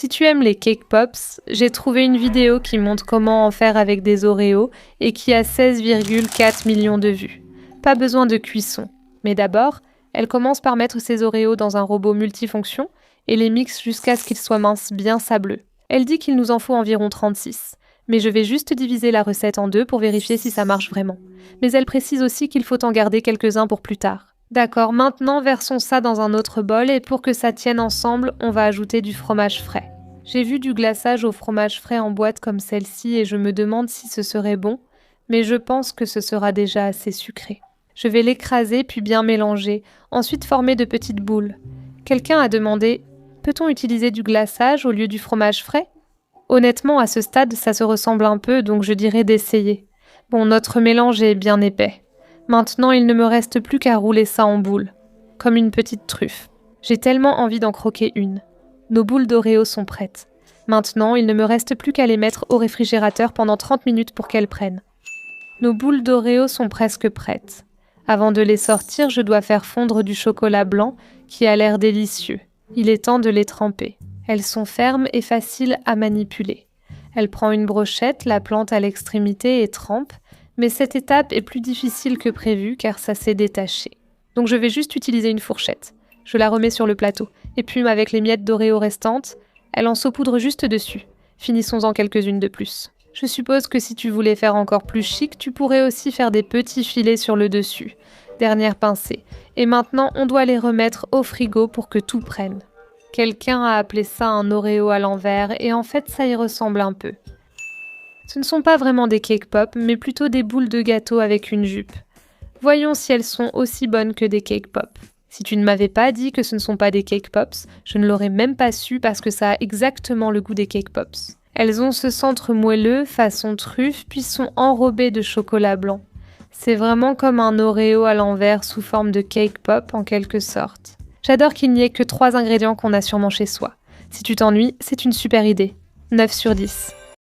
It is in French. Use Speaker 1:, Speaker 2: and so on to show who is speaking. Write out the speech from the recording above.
Speaker 1: Si tu aimes les cake pops, j'ai trouvé une vidéo qui montre comment en faire avec des Oreos et qui a 16,4 millions de vues. Pas besoin de cuisson. Mais d'abord, elle commence par mettre ses Oreos dans un robot multifonction et les mixe jusqu'à ce qu'ils soient minces, bien sableux. Elle dit qu'il nous en faut environ 36. Mais je vais juste diviser la recette en deux pour vérifier si ça marche vraiment. Mais elle précise aussi qu'il faut en garder quelques-uns pour plus tard. D'accord, maintenant versons ça dans un autre bol et pour que ça tienne ensemble, on va ajouter du fromage frais. J'ai vu du glaçage au fromage frais en boîte comme celle-ci et je me demande si ce serait bon, mais je pense que ce sera déjà assez sucré. Je vais l'écraser puis bien mélanger, ensuite former de petites boules. Quelqu'un a demandé « Peut-on utiliser du glaçage au lieu du fromage frais ?» Honnêtement, à ce stade, ça se ressemble un peu, donc je dirais d'essayer. Bon, notre mélange est bien épais. Maintenant, il ne me reste plus qu'à rouler ça en boules, comme une petite truffe. J'ai tellement envie d'en croquer une. Nos boules d'Oreo sont prêtes. Maintenant, il ne me reste plus qu'à les mettre au réfrigérateur pendant 30 minutes pour qu'elles prennent. Nos boules d'Oreo sont presque prêtes. Avant de les sortir, je dois faire fondre du chocolat blanc qui a l'air délicieux. Il est temps de les tremper. Elles sont fermes et faciles à manipuler. Elle prend une brochette, la plante à l'extrémité et trempe, mais cette étape est plus difficile que prévu car ça s'est détaché. Donc je vais juste utiliser une fourchette. Je la remets sur le plateau. Et puis avec les miettes d'Oreo restantes, elle en saupoudre juste dessus. Finissons-en quelques-unes de plus. Je suppose que si tu voulais faire encore plus chic, tu pourrais aussi faire des petits filets sur le dessus. Dernière pincée. Et maintenant, on doit les remettre au frigo pour que tout prenne. Quelqu'un a appelé ça un Oreo à l'envers et en fait ça y ressemble un peu. Ce ne sont pas vraiment des cake pops, mais plutôt des boules de gâteau avec une jupe. Voyons si elles sont aussi bonnes que des cake pops. Si tu ne m'avais pas dit que ce ne sont pas des cake pops, je ne l'aurais même pas su parce que ça a exactement le goût des cake pops. Elles ont ce centre moelleux, façon truffe, puis sont enrobées de chocolat blanc. C'est vraiment comme un Oreo à l'envers sous forme de cake pop en quelque sorte. J'adore qu'il n'y ait que 3 ingrédients qu'on a sûrement chez soi. Si tu t'ennuies, c'est une super idée. 9 sur 10.